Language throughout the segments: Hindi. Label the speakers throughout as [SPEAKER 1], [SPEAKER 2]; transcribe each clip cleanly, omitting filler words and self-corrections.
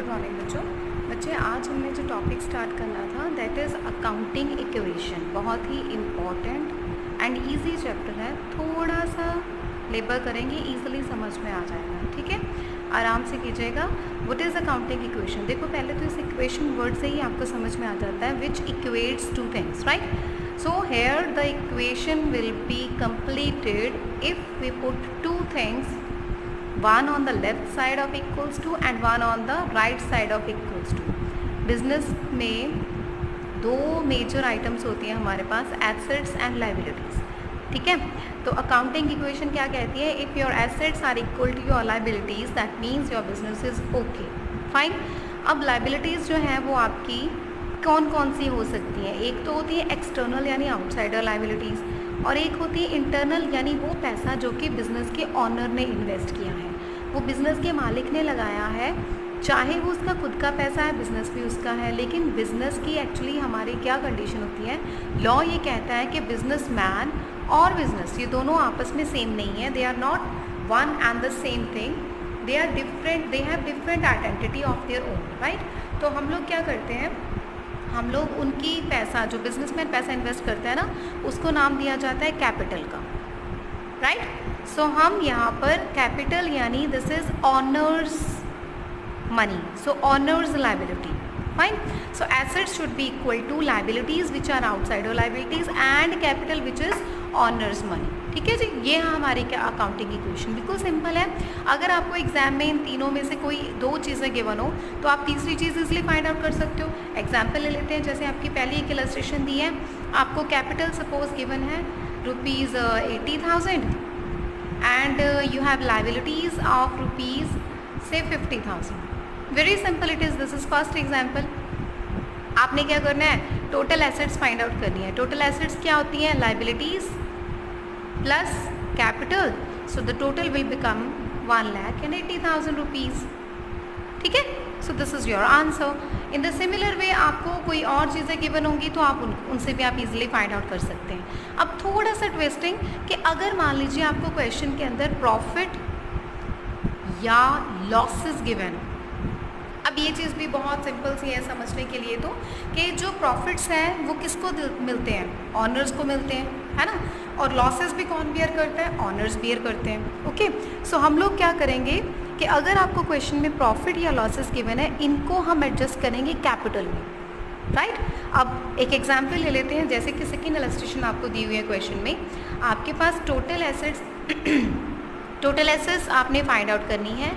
[SPEAKER 1] गुड मॉर्निंग बच्चे आज हमने जो टॉपिक स्टार्ट करना था दैट इज़ अकाउंटिंग इक्वेशन। बहुत ही इम्पॉर्टेंट एंड इजी चैप्टर है, थोड़ा सा लेबर करेंगे ईजिली समझ में आ जाएगा। ठीक है, आराम से कीजिएगा। What is accounting equation? देखो पहले तो इस इक्वेशन वर्ड से ही आपको समझ में आ जाता है which equates to things, right? So here the equation will be completed if we put two things, one on the left side of equals to and one on the right side of equals to। Business में दो मेजर आइटम्स होती हैं हमारे पास, एसेट्स एंड लाइबिलिटीज़। ठीक है, तो अकाउंटिंग इक्वेशन क्या कहती है? If your assets are equal to your liabilities that means your business is okay, fine. अब लाइबिलिटीज़ जो हैं वो आपकी कौन कौन सी हो सकती हैं? एक तो होती है एक्सटर्नल यानी आउटसाइडर लाइबिलिटीज़, और एक होती है इंटरनल यानी वो पैसा जो कि बिज़नेस के ऑनर ने इन्वेस्ट किया है, वो बिज़नेस के मालिक ने लगाया है। चाहे वो उसका खुद का पैसा है, बिज़नेस भी उसका है, लेकिन बिज़नेस की एक्चुअली हमारी क्या कंडीशन होती है? लॉ ये कहता है कि बिजनेस मैन और बिज़नेस ये दोनों आपस में सेम नहीं है, they are not one and the same thing, they are different, they have different identity of their own, right? तो हम लोग क्या करते हैं, हम लोग उनकी पैसा जो बिजनेसमैन पैसा इन्वेस्ट करता है ना, उसको नाम दिया जाता है कैपिटल का, राइट? सो हम यहाँ पर कैपिटल यानी this is owner's money, so owner's liability, fine. So assets should be equal to liabilities which are outsider liabilities and capital which is owner's money. ठीक है जी, ये है हमारी क्या अकाउंटिंग इक्वेशन, बिल्कुल सिंपल है। अगर आपको एग्जाम में इन तीनों में से कोई दो चीज़ें गिवन हो तो आप तीसरी चीज़ इसलिए फाइंड आउट कर सकते हो। एग्जाम्पल ले लेते हैं, जैसे आपकी पहली एक इलस्ट्रेशन दी है, आपको कैपिटल सपोज गिवन है rupees 80,000 and you have liabilities of rupees से 50,000। Very simple it is, this is first example. आपने क्या करना है, टोटल एसेट्स फाइंड आउट करनी है। टोटल एसेट्स क्या होती हैं? Liabilities plus capital, so the total will become 1,80,000 rupees. ठीक है, so this is your answer. In the similar way आपको कोई और चीज़ें गिवन होंगी तो आप उनसे भी आप इजीली फाइंड आउट कर सकते हैं। अब थोड़ा सा ट्विस्टिंग कि अगर मान लीजिए आपको क्वेश्चन के अंदर प्रॉफिट या लॉसेस गिवन, अब ये चीज़ भी बहुत सिंपल सी है समझने के लिए, तो कि जो प्रॉफिट्स हैं वो किसको मिलते हैं? ऑनर्स को मिलते हैं, है ना? और लॉसेस भी कौन बियर करता है? ऑनर्स बियर करते हैं। ओके, सो हम लोग क्या करेंगे कि अगर आपको क्वेश्चन में प्रॉफिट या लॉसेस गिवन है, इनको हम एडजस्ट करेंगे कैपिटल में, राइट? अब एक एग्जाम्पल ले लेते हैं, जैसे कि सेकेंड इलस्ट्रेशन आपको दी हुई है क्वेश्चन में, आपके पास टोटल एसेट्स आपने फाइंड आउट करनी है,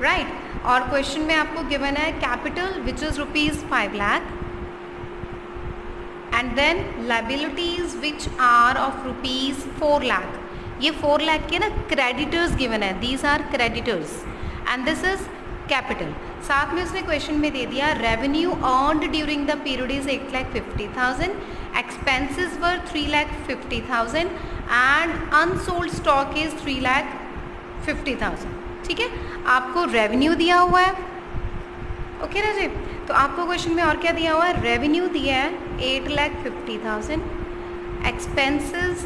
[SPEAKER 1] राइट? और क्वेश्चन में आपको गिवन है capital which is rupees 5 lakh and then liabilities which are of rupees 4 lakh. ये 4 लाख के ना क्रेडिटर्स गिवन है, these are creditors and this is capital. साथ में उसने क्वेश्चन में दे दिया revenue earned during the period is 8,50,000, expenses were 3,50,000 and unsold stock is 3,50,000। ठीक है, आपको रेवेन्यू दिया हुआ है, ओके ना जी? तो आपको क्वेश्चन में और क्या दिया हुआ है? रेवेन्यू दिया है 8,50,000, expenses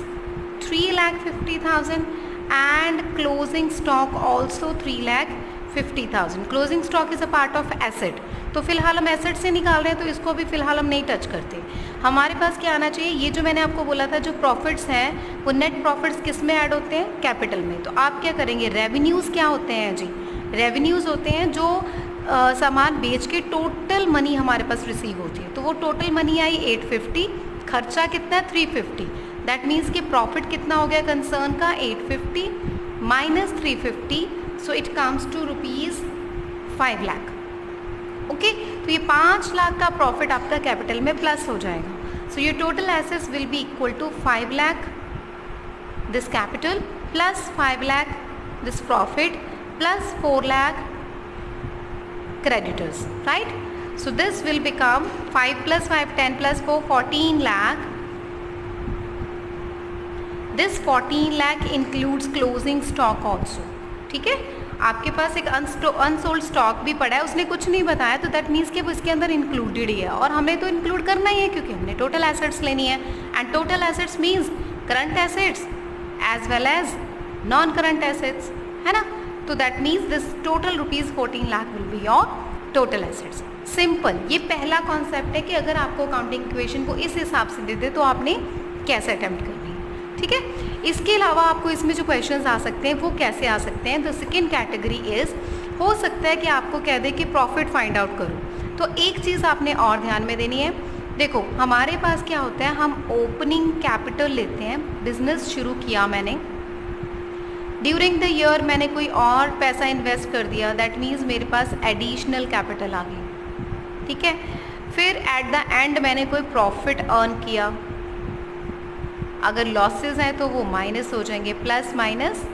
[SPEAKER 1] 3,50,000 and closing stock also 3,50,000। Closing stock is a part of asset, तो फिलहाल हम एसेट से निकाल रहे हैं तो इसको भी फिलहाल हम नहीं टच करते। हमारे पास क्या आना चाहिए? ये जो मैंने आपको बोला था, जो प्रॉफिट्स हैं वो नेट प्रॉफिट्स किस में ऐड होते हैं? कैपिटल में। तो आप क्या करेंगे? रेवेन्यूज़ क्या होते हैं जी? रेवेन्यूज़ होते हैं जो सामान बेच के टोटल मनी हमारे पास रिसीव होती है। तो वो टोटल मनी आई 850, खर्चा कितना है? 350। दैट मीन्स कि प्रॉफिट कितना हो गया कंसर्न का? 850 minus 350, so it comes to rupees 5 lakh. Okay, तो ये 5 लाख का प्रॉफिट आपका कैपिटल में प्लस हो जाएगा। So your total assets will be equal to 5 lakh this capital plus 5 lakh this profit plus 4 lakh creditors, right? So this will become 5 plus 5, 10 plus 4, 14 lakh. This 14 lakh includes closing stock also. ठीक है, आपके पास एक अनसोल्ड स्टॉक भी पड़ा है, उसने कुछ नहीं बताया, तो दैट मीन्स कि वो इसके अंदर इंक्लूडेड ही है, और हमें तो इंक्लूड करना ही है क्योंकि हमने टोटल एसेट्स लेनी है। And total assets means current assets as well as non current assets, है ना? तो that means this total rupees 14 lakh will be your total assets. Simple, ये पहला कॉन्सेप्ट है कि अगर आपको अकाउंटिंग इक्वेशन को इस हिसाब से दे दे तो आपने कैसे अटेम्प्ट करनी है, ठीक है। इसके अलावा आपको इसमें जो क्वेश्चंस आ सकते हैं वो कैसे आ सकते हैं, द सेकेंड कैटेगरी इज, हो सकता है कि आपको कह दे कि प्रॉफिट फाइंड आउट करो। तो एक चीज़ आपने और ध्यान में देनी है, देखो हमारे पास क्या होता है, हम ओपनिंग कैपिटल लेते हैं, बिजनेस शुरू किया मैंने, ड्यूरिंग द ईयर मैंने कोई और पैसा इन्वेस्ट कर दिया, दैट मीन्स मेरे पास एडिशनल कैपिटल आ गई, ठीक है। फिर एट द एंड मैंने कोई प्रॉफिट अर्न किया, अगर लॉसेस हैं तो वो माइनस हो जाएंगे, plus minus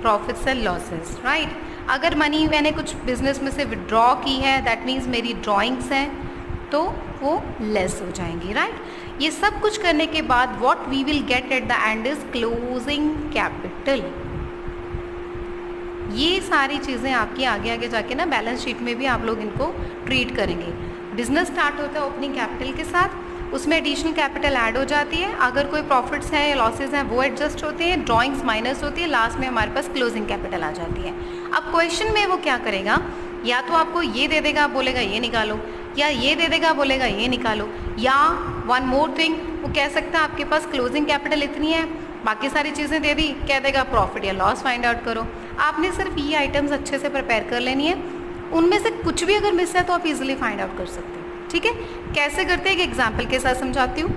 [SPEAKER 1] profits and losses, right. अगर मनी मैंने कुछ बिजनेस में से विड्रॉ की है, दैट मीन्स मेरी ड्रॉइंग्स हैं तो वो लेस हो जाएंगी, राइट। ये सब कुछ करने के बाद what we will get at the end is closing capital. ये सारी चीज़ें आपकी आगे आगे जाके ना बैलेंस शीट में भी आप लोग इनको ट्रीट करेंगे। बिजनेस स्टार्ट होता है ओपनिंग कैपिटल के साथ, उसमें एडिशनल कैपिटल ऐड हो जाती है, अगर कोई प्रॉफिट्स हैं या लॉसेज हैं वो एडजस्ट होते हैं, ड्राइंग्स माइनस होती है, लास्ट में हमारे पास क्लोजिंग कैपिटल आ जाती है। अब क्वेश्चन में वो क्या करेगा, या तो आपको ये दे देगा, बोलेगा ये निकालो, या ये दे देगा, बोलेगा ये निकालो, या वन मोर थिंग, वो कह सकता है आपके पास क्लोजिंग कैपिटल इतनी है, बाकी सारी चीज़ें दे दी, कह देगा प्रॉफिट या लॉस फाइंड आउट करो। आपने सिर्फ ये आइटम्स अच्छे से प्रिपेयर कर लेनी है, उनमें से कुछ भी अगर मिस है तो आप इजीली फाइंड आउट कर सकते हैं, ठीक है। कैसे करते हैं, एक एग्जाम्पल के साथ समझाती हूँ।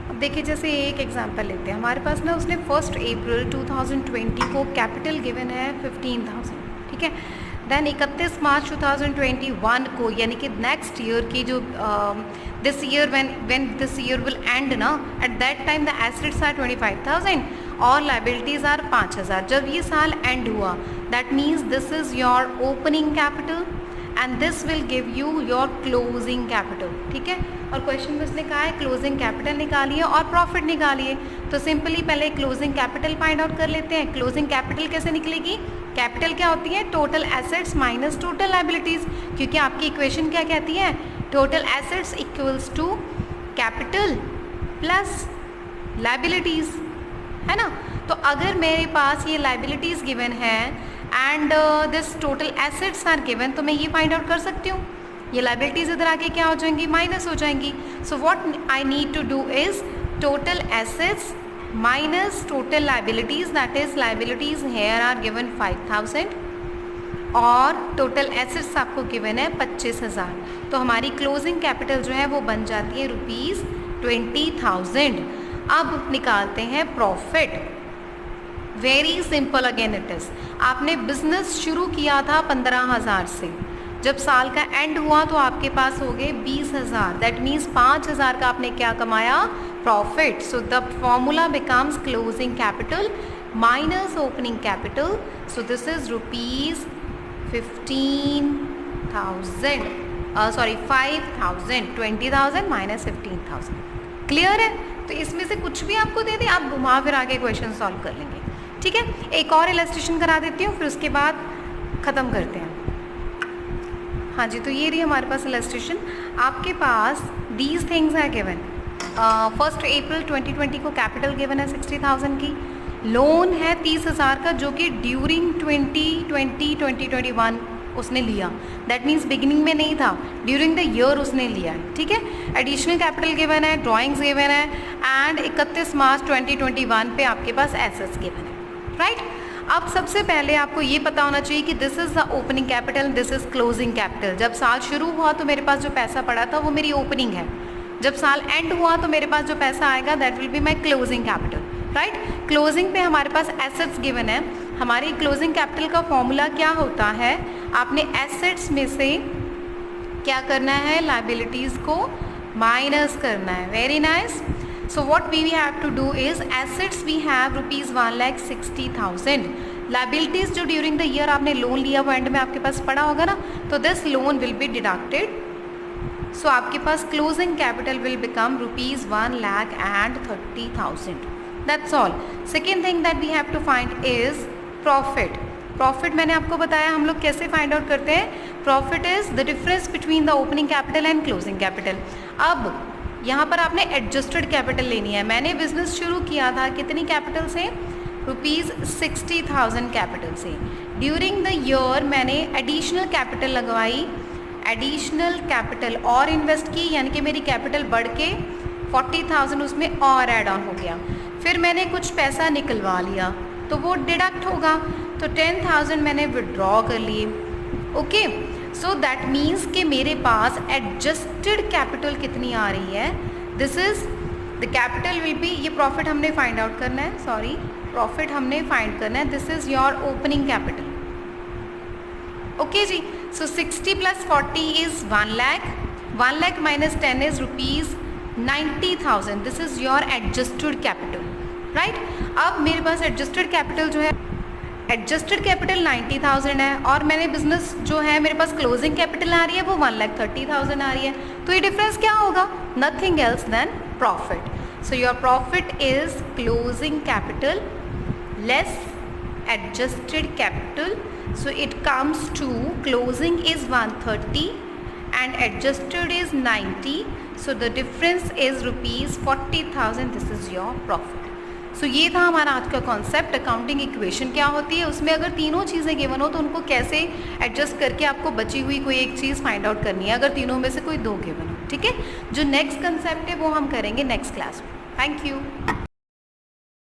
[SPEAKER 1] अब देखिए, जैसे एक एग्जाम्पल लेते हैं, हमारे पास ना उसने 1 अप्रैल 2020 को कैपिटल गिवन है 15,000, ठीक है। देन 31 मार्च 2021 को, यानी कि नेक्स्ट ईयर की जो this year when this year will end ना, at that time the assets are 25,000 और लाइबिलिटीज़ आर 5,000। जब ये साल एंड हुआ, that means this is your opening capital and this will give you your closing capital, ठीक है। और क्वेश्चन में उसने कहा है क्लोजिंग कैपिटल निकालिए और प्रॉफिट निकालिए, तो सिंपली पहले क्लोजिंग कैपिटल फाइंड आउट कर लेते हैं। क्लोजिंग कैपिटल कैसे निकलेगी, कैपिटल क्या होती है, total assets minus total liabilities, क्योंकि आपकी इक्वेशन क्या कहती है, total assets equals to capital plus liabilities, है ना। तो अगर मेरे पास ये लाइबिलिटीज़ गिवन है and this total assets are given, तो मैं ये फाइंड आउट कर सकती हूँ, ये लाइबिलिटीज़ इधर आके क्या हो जाएंगी, माइनस हो जाएंगी। So what I need to do is total assets minus total liabilities, that is liabilities here are given 5,000 और टोटल एसेट्स आपको गिवन है 25,000, तो हमारी क्लोजिंग कैपिटल जो है वो बन जाती है ₹20,000। अब निकालते हैं profit. Very simple again it is, आपने बिजनेस शुरू किया था 15,000 से, जब साल का एंड हुआ तो आपके पास हो गए 20,000, दैट मीन्स 5,000 का आपने क्या कमाया, profit. So the formula becomes closing capital minus opening capital, so this is ₹15,000 20,000 minus 15,000। Clear है। तो इसमें से कुछ भी आपको दे दे, आप घुमा फिर आगे क्वेश्चन सॉल्व कर लेंगे, ठीक है। एक और इलस्ट्रेशन करा देती हूँ, फिर उसके बाद ख़त्म करते हैं। हाँ जी, तो ये रही हमारे पास इलस्ट्रेशन। आपके पास दीज थिंग्स है गिवन। 1 अप्रैल 2020 को कैपिटल गिवन है 60,000 की, लोन है 30,000 का जो कि ड्यूरिंग 2021 उसने लिया, दैट मीन्स बिगिनिंग में नहीं था, ड्यूरिंग द ईयर उसने लिया है, ठीक है। एडिशनल कैपिटल गिवन है, ड्राइंग्स गिवन है एंड 31 मार्च 2021 पे आपके पास एसेट्स गिवन है, राइट। अब सबसे पहले आपको ये पता होना चाहिए कि this is the opening capital, this is closing capital. जब साल शुरू हुआ तो मेरे पास जो पैसा पड़ा था वो मेरी ओपनिंग है, जब साल एंड हुआ तो मेरे पास जो पैसा आएगा that will be my closing capital, right. Closing पे हमारे पास एसेट्स गिवन है, हमारी क्लोजिंग कैपिटल का फॉर्मूला क्या होता है, आपने एसेट्स में से क्या करना है, लाइबिलिटीज़ को माइनस करना है। Very nice. So what we have to do is, assets we have ₹1,60,000, liabilities जो ड्यूरिंग द ईयर आपने लोन लिया वो एंड में आपके पास पड़ा होगा ना, तो this loan will be deducted, so आपके पास closing capital will become ₹1,30,000। That's all. Second thing that we have to find is profit. Profit मैंने आपको बताया हम लोग कैसे फाइंड आउट करते हैं, profit is the difference between the opening capital and closing capital. अब यहाँ पर आपने एडजस्टेड कैपिटल लेनी है। मैंने बिजनेस शुरू किया था कितनी कैपिटल से, ₹60,000 कैपिटल से। ड्यूरिंग द ईयर मैंने एडिशनल कैपिटल लगवाई, एडिशनल कैपिटल और इन्वेस्ट की, यानी कि मेरी कैपिटल बढ़ के 40,000 उसमें और ऐड ऑन हो गया। फिर मैंने कुछ पैसा निकलवा लिया तो वो डिडक्ट होगा, तो 10,000 मैंने विड्रॉ कर लिए। ओके, सो दैट मीन्स कि मेरे पास एडजस्टेड कैपिटल कितनी आ रही है, this is the capital will be, ये प्रॉफिट हमने फाइंड आउट करना है, सॉरी प्रॉफिट हमने फाइंड करना है, this is your opening capital. Okay जी, so 60 + 40 is 1 lakh, 1 lakh minus 10 is ₹90,000, this is your adjusted capital, right. अब मेरे पास एडजस्टेड कैपिटल जो है, एडजस्टेड कैपिटल 90,000 है और मैंने बिजनेस जो है मेरे पास क्लोजिंग कैपिटल आ रही है वो 1,30,000 आ रही है, तो ये डिफरेंस क्या होगा, nothing else than profit. So your profit is closing capital less adjusted capital, so it comes to closing is 130 and adjusted is 90, so the difference is ₹40,000, this is your profit। so ये था हमारा आज का कॉन्सेप्ट, अकाउंटिंग इक्वेशन क्या होती है, उसमें अगर तीनों चीज़ें गिवन हो तो उनको कैसे एडजस्ट करके आपको बची हुई कोई एक चीज़ फाइंड आउट करनी है, अगर तीनों में से कोई दो गिवन हो, ठीक है। जो नेक्स्ट कंसेप्ट है वो हम करेंगे नेक्स्ट क्लास में। Thank you.